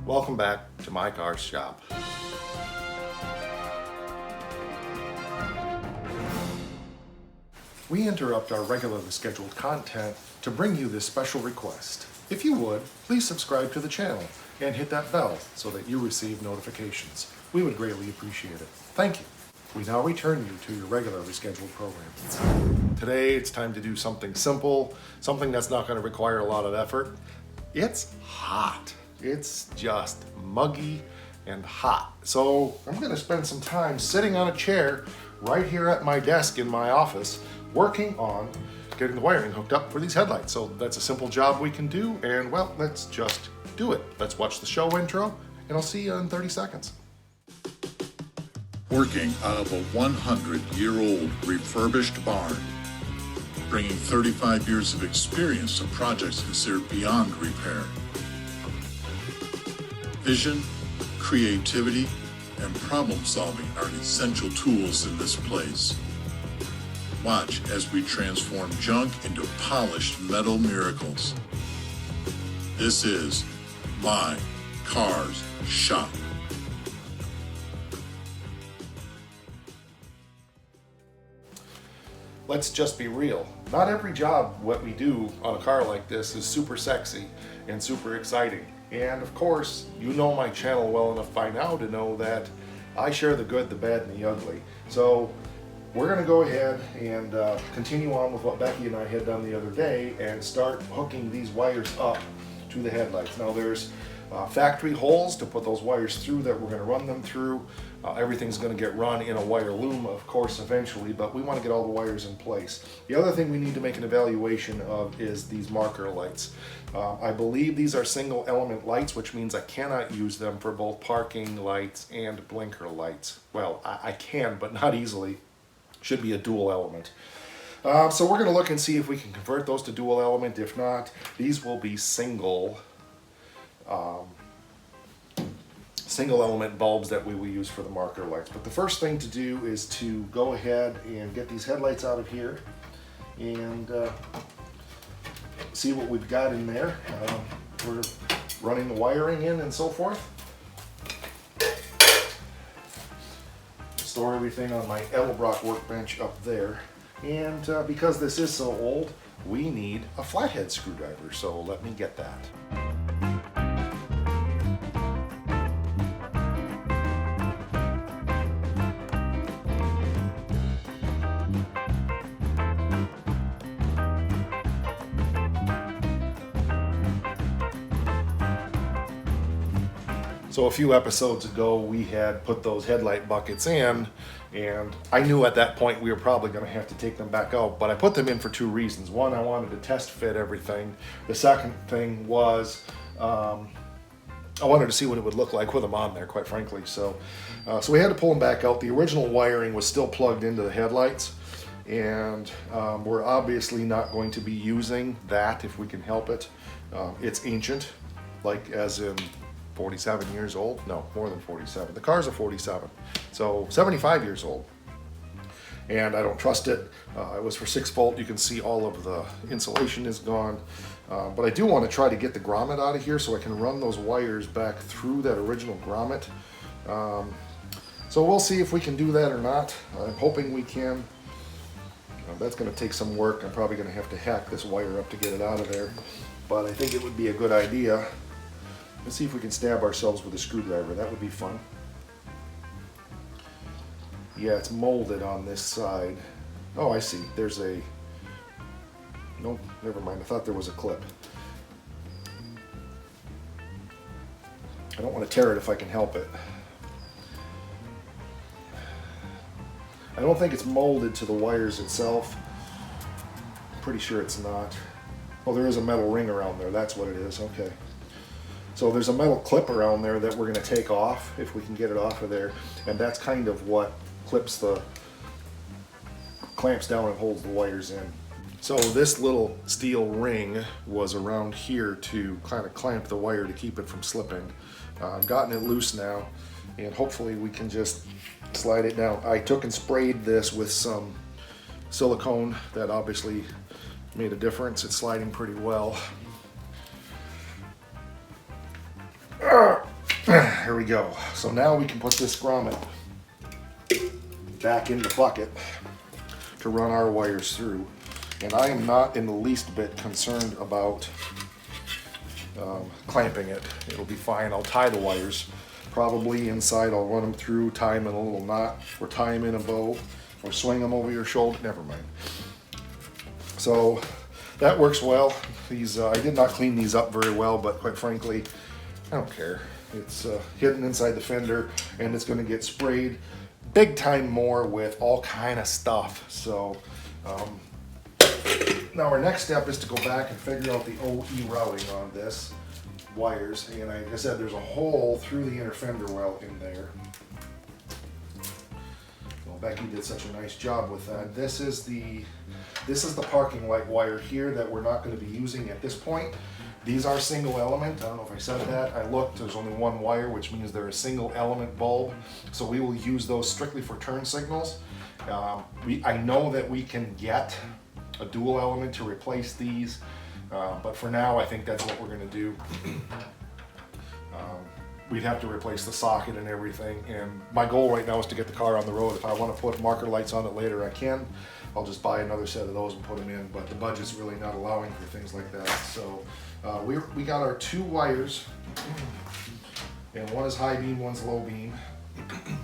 Welcome back to my car shop. We interrupt our regularly scheduled content to bring you this special request. If you would, please subscribe to the channel and hit that bell so that you receive notifications. We would greatly appreciate it. Thank you. We now return you to your regularly scheduled program. Today it's time to do something simple, something that's not going to require a lot of effort. It's hot. It's just muggy and hot. So I'm going to spend some time sitting on a chair right here at my desk in my office working on getting the wiring hooked up for these headlights. So that's a simple job we can do, and well, let's just do it. Let's watch the show intro and I'll see you in 30 seconds. Working out of a 100-year-old refurbished barn, bringing 35 years of experience to projects considered beyond repair. Vision, creativity, and problem solving are essential tools in this place. Watch as we transform junk into polished metal miracles. This is My Car's Shop. Let's just be real. Not every job what we do on a car like this is super sexy and super exciting. And of course, you know my channel well enough by now to know that I share the good, the bad, and the ugly. So we're going to go ahead and continue on with what Becky and I had done the other day and start hooking these wires up to the headlights. Now there's factory holes to put those wires through that we're going to run them through. Everything's going to get run in a wire loom, of course, eventually, but we want to get all the wires in place. The other thing we need to make an evaluation of is these marker lights. I believe these are single element lights, which means I cannot use them for both parking lights and blinker lights. Well, I can, but not easily. Should be a dual element. So we're going to look and see if we can convert those to dual element. If not, these will be single element bulbs that we will use for the marker lights. But the first thing to do is to go ahead and get these headlights out of here and see what we've got in there. We're running the wiring in and so forth. Store everything on my Edelbrock workbench up there. And because this is so old, we need a flathead screwdriver, so let me get that. So a few episodes ago, we had put those headlight buckets in, and I knew at that point we were probably going to have to take them back out, but I put them in for two reasons. One, I wanted to test fit everything. The second thing was I wanted to see what it would look like with them on there, quite frankly. So we had to pull them back out. The original wiring was still plugged into the headlights, and we're obviously not going to be using that if we can help it. It's ancient, like as in 47 years old? No, more than 47. The cars are 47, so 75 years old. And I don't trust it. It was for 6-volt. You can see all of the insulation is gone. But I do want to try to get the grommet out of here so I can run those wires back through that original grommet. So we'll see if we can do that or not. I'm hoping we can. That's going to take some work. I'm probably going to have to hack this wire up to get it out of there. But I think it would be a good idea. Let's see if we can stab ourselves with a screwdriver. That would be fun. Yeah, it's molded on this side. Oh, I see. There's a... Nope, never mind. I thought there was a clip. I don't want to tear it if I can help it. I don't think it's molded to the wires itself. I'm pretty sure it's not. Oh, there is a metal ring around there. That's what it is. Okay. So there's a metal clip around there that we're going to take off if we can get it off of there, and that's kind of what clamps down and holds the wires in. So this little steel ring was around here to kind of clamp the wire to keep it from slipping. I've gotten it loose now, and hopefully we can just slide it down. I took and sprayed this with some silicone. That obviously made a difference. It's sliding pretty well. here we go. So now we can put this grommet back in the bucket to run our wires through. And I am not in the least bit concerned about clamping it. It'll be fine. I'll tie the wires. Probably inside I'll run them through, tie them in a little knot, or tie them in a bow, or swing them over your shoulder. Never mind. So that works well. These I did not clean these up very well, but quite frankly, I don't care. It's hidden inside the fender, and it's going to get sprayed big time more with all kind of stuff. So now our next step is to go back and figure out the OE routing on this wires. And like I said, there's a hole through the inner fender well in there. Well, Becky did such a nice job with that. This is the parking light wire here that we're not going to be using at this point. These are single element. I don't know if I said that. I looked, there's only one wire, which means they're a single element bulb. So we will use those strictly for turn signals. I know that we can get a dual element to replace these, but for now I think that's what we're going to do. We'd have to replace the socket and everything, and my goal right now is to get the car on the road. If I want to put marker lights on it later, I can. I'll just buy another set of those and put them in, but the budget's really not allowing for things like that. So we got our two wires, and one is high beam, one's low beam. And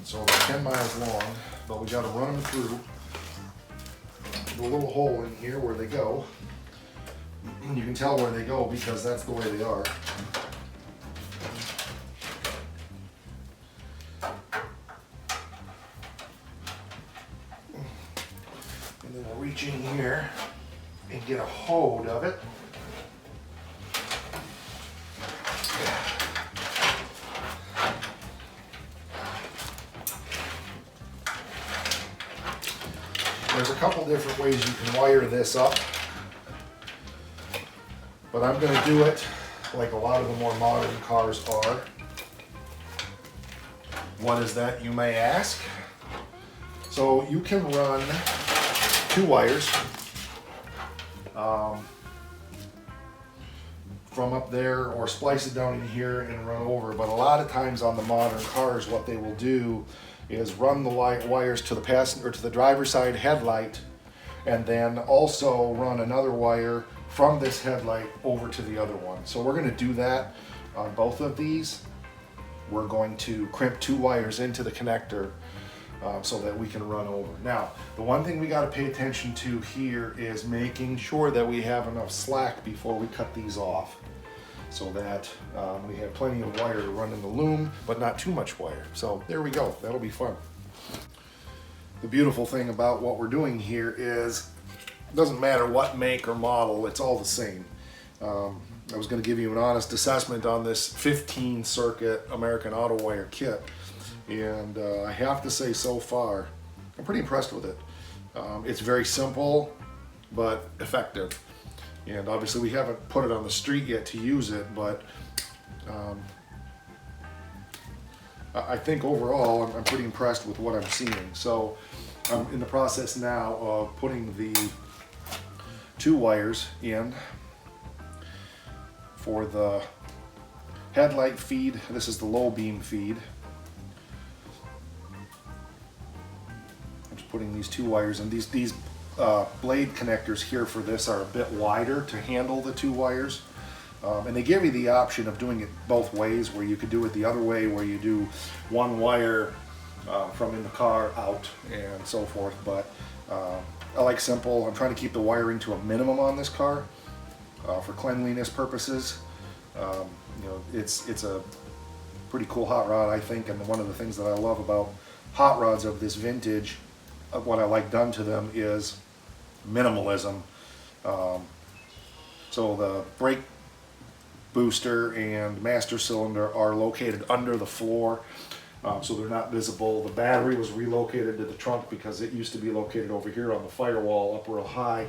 so they're 10 miles long, but we got to run them through the little hole in here where they go. You can tell where they go because that's the way they are. And then we'll reach in here and get a hold of it. There's a couple different ways you can wire this up, but I'm going to do it like a lot of the more modern cars are. What is that, you may ask? So you can run two wires from up there, or splice it down in here and run over. But a lot of times on the modern cars, what they will do is run the wires to the passenger, or to the driver's side headlight, and then also run another wire from this headlight over to the other one. So we're going to do that on both of these. We're going to crimp two wires into the connector so that we can run over. Now, the one thing we got to pay attention to here is making sure that we have enough slack before we cut these off, so that we have plenty of wire to run in the loom, but not too much wire. So there we go. That'll be fun. The beautiful thing about what we're doing here is it doesn't matter what make or model, it's all the same. I was going to give you an honest assessment on this 15 circuit American Auto Wire kit, and I have to say so far I'm pretty impressed with it. It's very simple but effective, and obviously we haven't put it on the street yet to use it, but I think overall I'm pretty impressed with what I'm seeing. So I'm in the process now of putting the two wires in for the headlight feed. This is the low beam feed. I'm just putting these two wires in. These blade connectors here for this are a bit wider to handle the two wires. And they give you the option of doing it both ways, where you could do it the other way, where you do one wire from in the car out and so forth. But I like simple. I'm trying to keep the wiring to a minimum on this car for cleanliness purposes. You know, it's a pretty cool hot rod, I think, and one of the things that I love about hot rods of this vintage, what I like done to them, is minimalism. So the brake booster and master cylinder are located under the floor, so they're not visible. The battery was relocated to the trunk because it used to be located over here on the firewall up real high.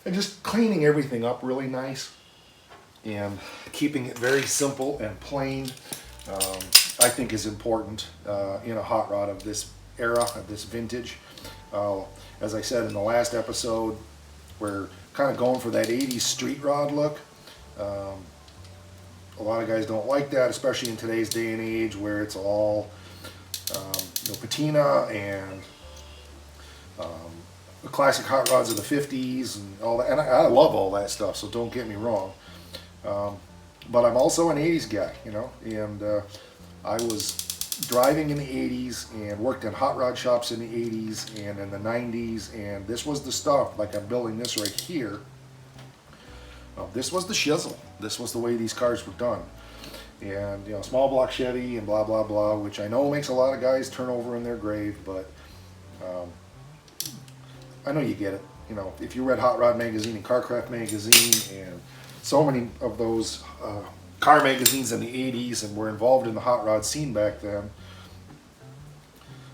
And just cleaning everything up really nice and keeping it very simple and plain, I think is important in a hot rod of this era, of this vintage. As I said in the last episode, we're kind of going for that 80s street rod look. A lot of guys don't like that, especially in today's day and age where it's all patina and the classic hot rods of the 50s and all that. And I love all that stuff, so don't get me wrong. But I'm also an 80s guy, and I was driving in the 80s and worked in hot rod shops in the 80s and in the 90s, and this was the stuff. Like I'm building this right here. This was the shizzle. This was the way these cars were done. And small block Chevy and blah blah blah, which I know makes a lot of guys turn over in their grave, but I know you get it. If you read Hot Rod Magazine and Carcraft Magazine and so many of those car magazines in the 80s and were involved in the hot rod scene back then,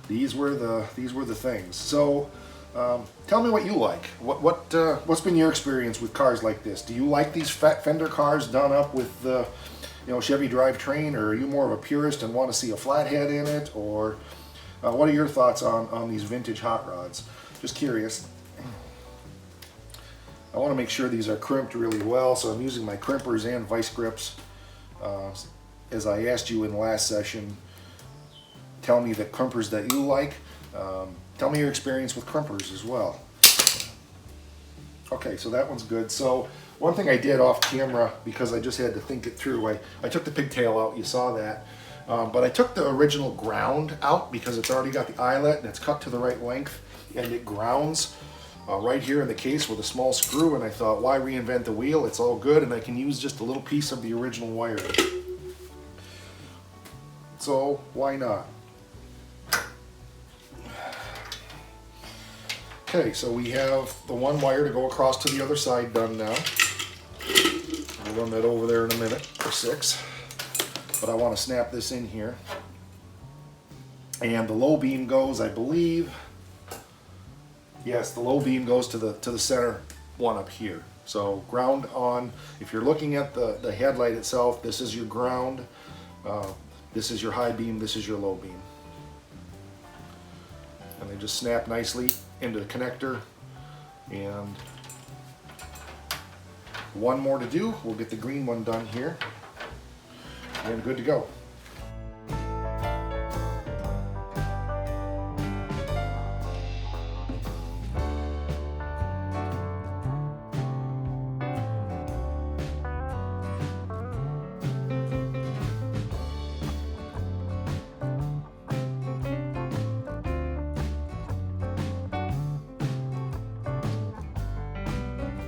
these were the things. So tell me what you like. What's been your experience with cars like this? Do you like these fat fender cars done up with the Chevy drivetrain, or are you more of a purist and want to see a flathead in it? Or what are your thoughts on these vintage hot rods? Just curious. I want to make sure these are crimped really well, so I'm using my crimpers and vice grips. As I asked you in the last session, tell me the crimpers that you like. Tell me your experience with crimpers as well. Okay, so that one's good. So one thing I did off camera, because I just had to think it through, I took the pigtail out, you saw that. But I took the original ground out because it's already got the eyelet and it's cut to the right length, and it grounds right here in the case with a small screw, and I thought, why reinvent the wheel? It's all good, and I can use just a little piece of the original wire. So why not? Okay, so we have the one wire to go across to the other side done now. I'll run that over there in a minute or 6, but I want to snap this in here. And the low beam goes, I believe, yes, the low beam goes to the center one up here. So ground on, if you're looking at the headlight itself, this is your ground, this is your high beam, this is your low beam. And they just snap nicely into the connector. And one more to do, we'll get the green one done here, and good to go.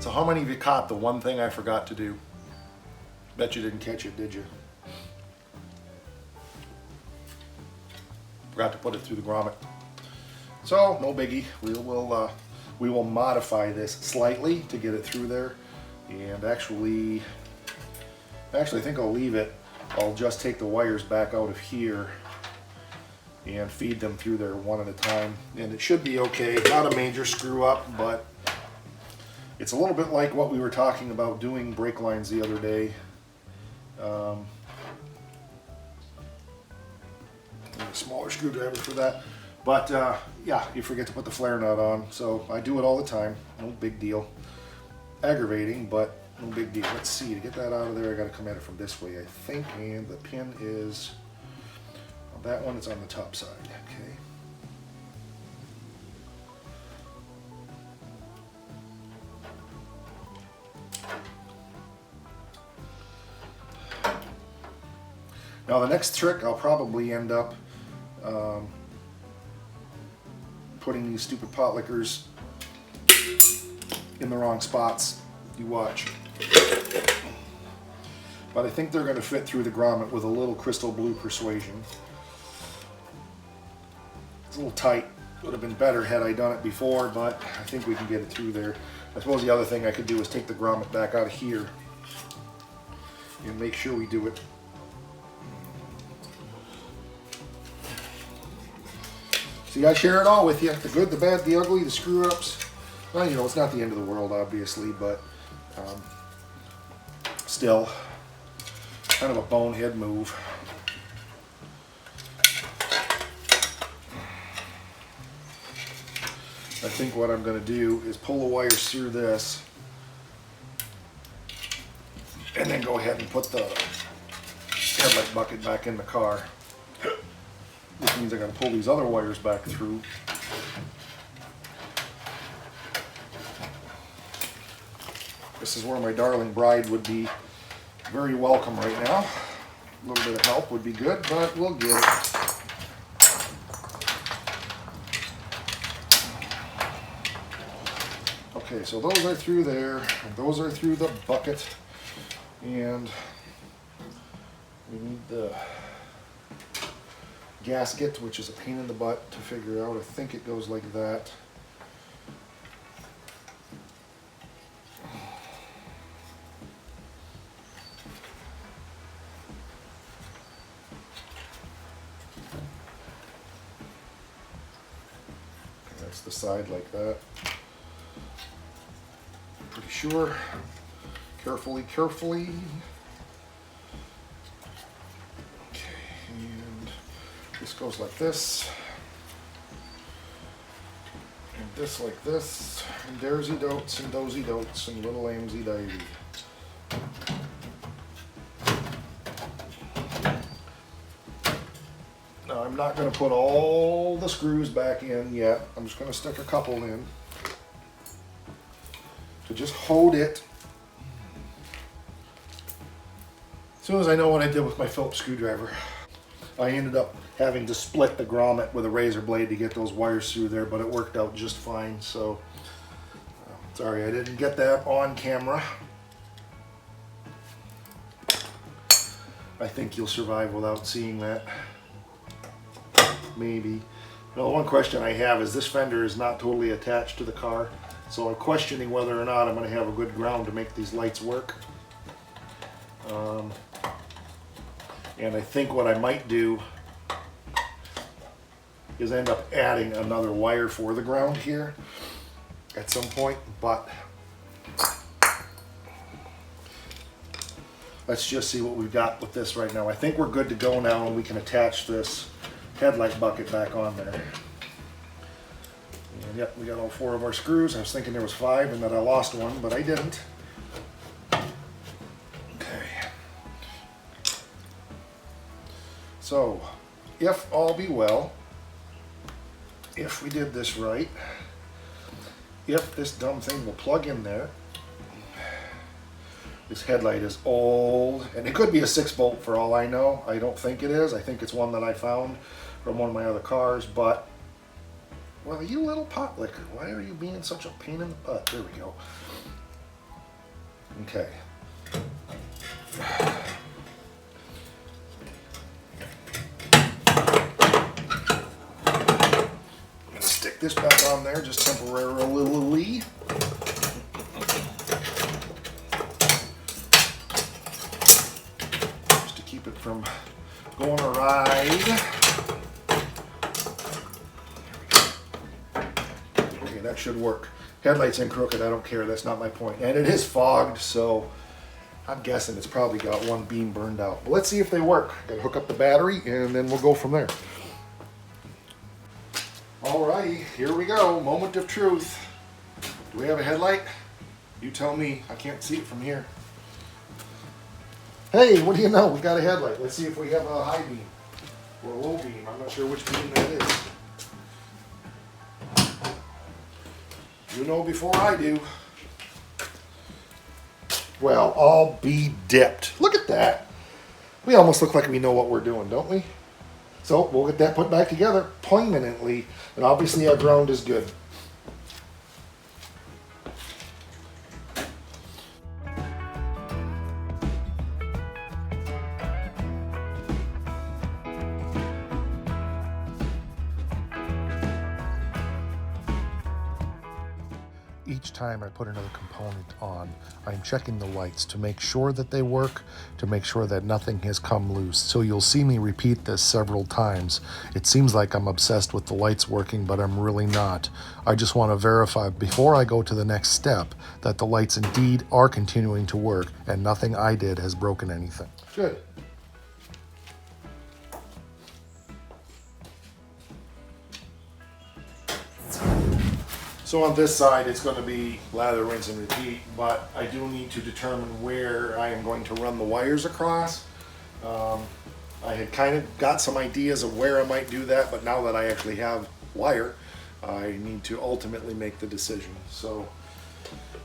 So how many of you caught the one thing I forgot to do? Bet you didn't catch it, did you? Forgot to put it through the grommet. So no biggie. We will modify this slightly to get it through there. And actually I think I'll leave it. I'll just take the wires back out of here and feed them through there one at a time. And it should be okay. Not a major screw up, but it's a little bit like what we were talking about doing brake lines the other day. A smaller screwdriver for that. But yeah, you forget to put the flare nut on. So I do it all the time. No big deal. Aggravating, but no big deal. Let's see, to get that out of there, I got to come at it from this way, I think. And the pin is, well, that one is on the top side. Okay. Now the next trick, I'll probably end up putting these stupid pot lickers in the wrong spots. You watch. But I think they're going to fit through the grommet with a little crystal blue persuasion. It's a little tight. Would have been better had I done it before, but I think we can get it through there. I suppose the other thing I could do is take the grommet back out of here and make sure we do it. See, I share it all with you. The good, the bad, the ugly, the screw-ups. Well, you know, it's not the end of the world, obviously, but still kind of a bonehead move. I think what I'm going to do is pull the wires through this and then go ahead and put the headlight bucket back in the car. This means I gotta pull these other wires back through. This is where my darling bride would be very welcome right now. A little bit of help would be good, but we'll get it. Okay, so those are through there, and those are through the bucket, and we need the gasket, which is a pain in the butt to figure out. I think it goes like that. That's the side like that. Pretty sure. Carefully, carefully. This goes like this, and this like this, and there'sy dotes and dozy dotes and little amesy divey. Now I'm not going to put all the screws back in yet. I'm just going to stick a couple in to just hold it. As soon as I know what I did with my Phillips screwdriver, I ended up having to split the grommet with a razor blade to get those wires through there, but it worked out just fine. So sorry I didn't get that on camera. I think you'll survive without seeing that. Maybe. Now, one question I have is this fender is not totally attached to the car, so I'm questioning whether or not I'm going to have a good ground to make these lights work. And I think what I might do is end up adding another wire for the ground here at some point, but let's just see what we've got with this right now. I think we're good to go now, and we can attach this headlight bucket back on there. And yep, we got all 4 of our screws. I was thinking there was 5 and that I lost one, but I didn't. So, if all be well, if we did this right, if this dumb thing will plug in there, this headlight is old, and it could be a 6-bolt for all I know. I don't think it is. I think it's one that I found from one of my other cars, but, well, you little pot licker, why are you being such a pain in the butt? There we go. Okay. Stick this back on there just temporarily. Just to keep it from going awry. Okay, that should work. Headlight's in crooked, I don't care, that's not my point. And it is fogged, so I'm guessing it's probably got one beam burned out. But let's see if they work. Gotta hook up the battery and then we'll go from there. Alrighty, here we go. Moment of truth. Do we have a headlight? You tell me. I can't see it from here. Hey, what do you know? We got a headlight. Let's see if we have a high beam or a low beam. I'm not sure which beam that is. You know before I do. Well, I'll be dipped. Look at that. We almost look like we know what we're doing, don't we? So we'll get that put back together permanently, and obviously our ground is good. Each time I put another component on, I'm checking the lights to make sure that they work, to make sure that nothing has come loose. So you'll see me repeat this several times. It seems like I'm obsessed with the lights working, but I'm really not. I just want to verify before I go to the next step that the lights indeed are continuing to work and nothing I did has broken anything. Good. So on this side, it's going to be lather, rinse, and repeat, but I do need to determine where I am going to run the wires across. I had kind of got some ideas of where I might do that, but now that I actually have wire, I need to ultimately make the decision. So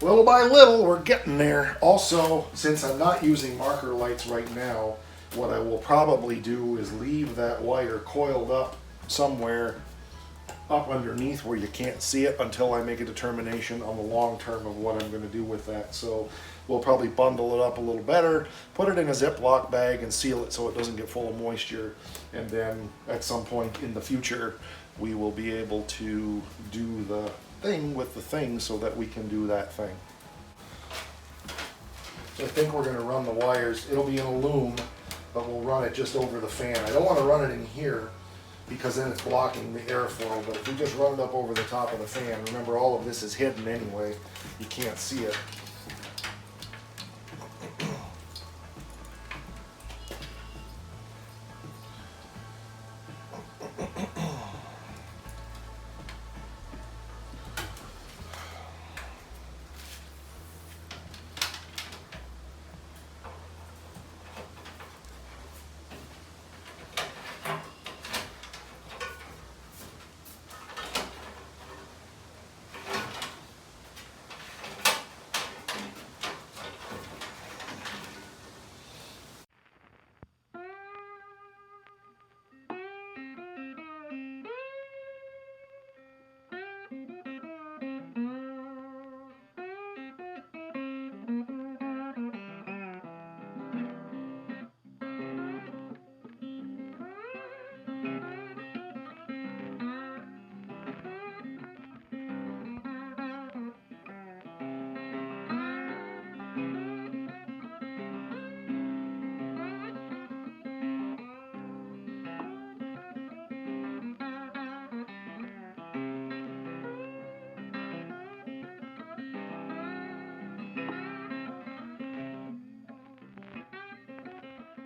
little by little, we're getting there. Also, since I'm not using marker lights right now, what I will probably do is leave that wire coiled up somewhere up underneath where you can't see it until I make a determination on the long term of what I'm going to do with that. So we'll probably bundle it up a little better, put it in a Ziploc bag and seal it so it doesn't get full of moisture. And then at some point in the future, we will be able to do the thing with the thing so that we can do that thing. So I think we're going to run the wires. It'll be in a loom, but we'll run it just over the fan. I don't want to run it in here because then it's blocking the airflow, but if we just run it up over the top of the fan, remember all of this is hidden anyway, you can't see it.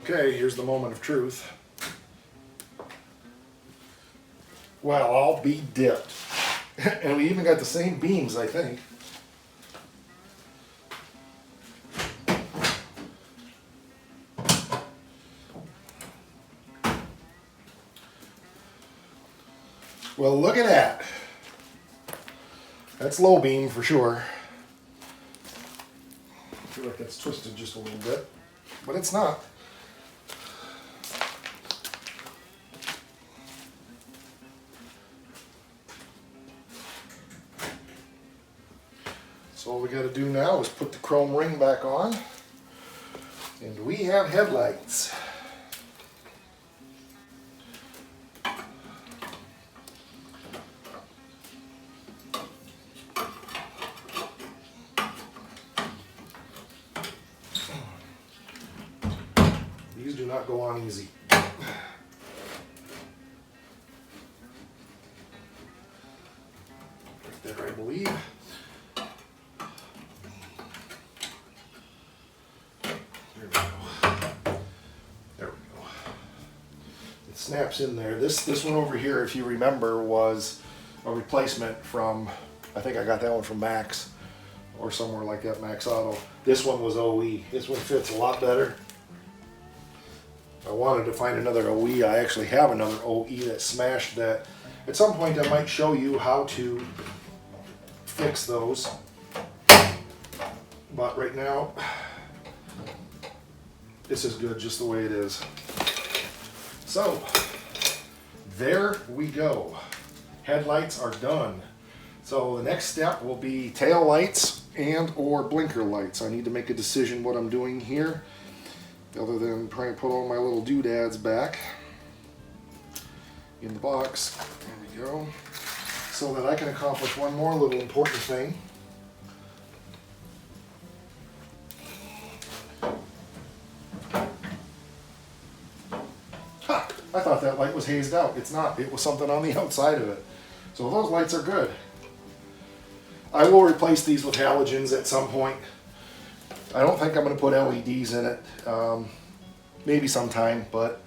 Okay, here's the moment of truth. Well, I'll be dipped. And we even got the same beams, I think. Well, look at that. That's low beam for sure. I feel like it's twisted just a little bit, but it's not. So all we got to do now is put the chrome ring back on, and we have headlights. These do not go on easy. Right there, I believe. Snaps in there. This one over here, if you remember, was a replacement from, I think I got that one from Max or somewhere like that, Max Auto. This one was OE. This one fits a lot better. I wanted to find another OE. I actually have another OE that smashed that. At some point I might show you how to fix those. But right now, this is good just the way it is. So, there we go. Headlights are done. So the next step will be tail lights and or blinker lights. I need to make a decision what I'm doing here, other than trying to put all my little doodads back in the box. There we go. So that I can accomplish one more little important thing. I thought that light was hazed out. It's not. It was something on the outside of it. So those lights are good. I will replace these with halogens at some point. I don't think I'm going to put LEDs in it. Maybe sometime, but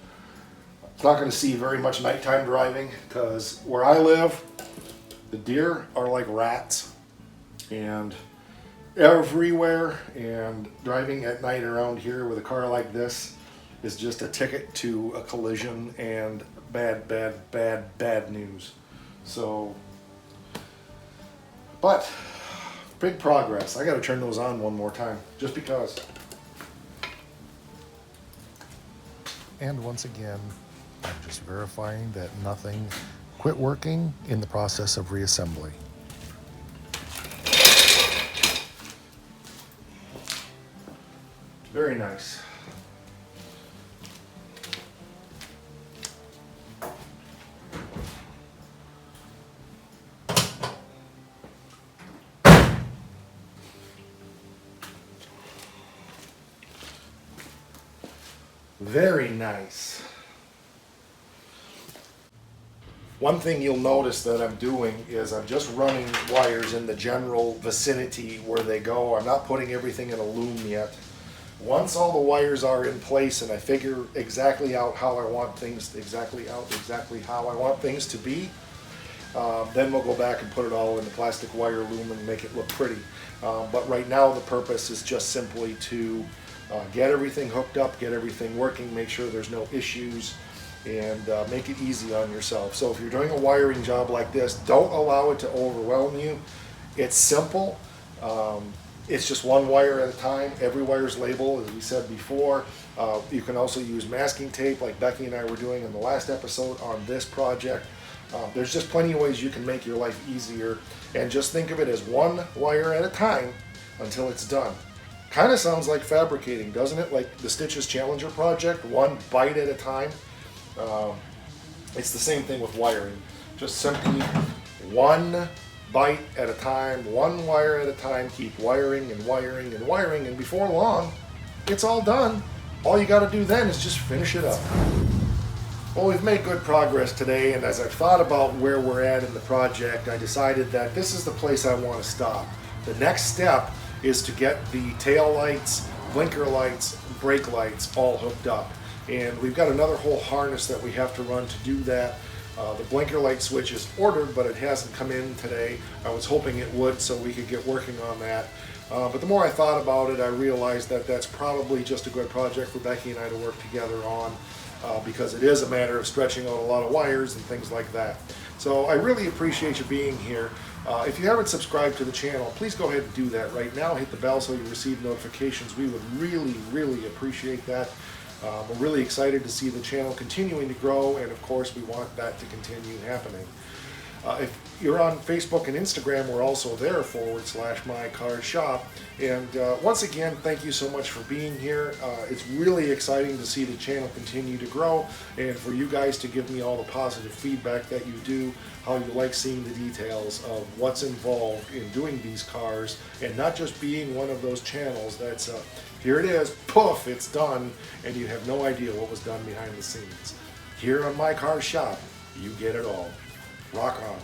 it's not going to see very much nighttime driving because where I live, the deer are like rats and everywhere, and driving at night around here with a car like this, is just a ticket to a collision and bad news. So, but big progress. I got to turn those on one more time, just because. And once again, I'm just verifying that nothing quit working in the process of reassembly. Very nice. Very nice. One thing you'll notice that I'm doing is I'm just running wires in the general vicinity where they go. I'm not putting everything in a loom yet. Once all the wires are in place and I figure exactly out how I want things, exactly how I want things to be, then we'll go back and put it all in the plastic wire loom and make it look pretty. But right now the purpose is just simply to get everything hooked up, get everything working, make sure there's no issues, and make it easy on yourself. So if you're doing a wiring job like this, don't allow it to overwhelm you. It's simple. It's just one wire at a time. Every wire's labeled, as we said before. You can also use masking tape like Becky and I were doing in the last episode on this project. There's just plenty of ways you can make your life easier, and just think of it as one wire at a time until it's done. Kind of sounds like fabricating, doesn't it? Like the Stitches Challenger project, one bite at a time. It's the same thing with wiring. Just simply one bite at a time, one wire at a time, keep wiring and wiring and wiring, and before long, it's all done. All you got to do then is just finish it up. Well, we've made good progress today, and as I've thought about where we're at in the project, I decided that this is the place I want to stop. The next step is to get the tail lights, blinker lights, brake lights all hooked up. And we've got another whole harness that we have to run to do that. The blinker light switch is ordered, but it hasn't come in today. I was hoping it would so we could get working on that. But the more I thought about it, I realized that that's probably just a good project for Becky and I to work together on, because it is a matter of stretching out a lot of wires and things like that. So I really appreciate you being here. If you haven't subscribed to the channel, please go ahead and do that right now. Hit the bell so you receive notifications. We would really appreciate that. We're really excited to see the channel continuing to grow, and of course we want that to continue happening. If you're on Facebook and Instagram, we're also there /mycarshop. And once again, thank you so much for being here. It's really exciting to see the channel continue to grow, and for you guys to give me all the positive feedback that you do, how you like seeing the details of what's involved in doing these cars, and not just being one of those channels that's here it is, poof, it's done, and you have no idea what was done behind the scenes. Here on My Car Shop, you get it all. Rock on.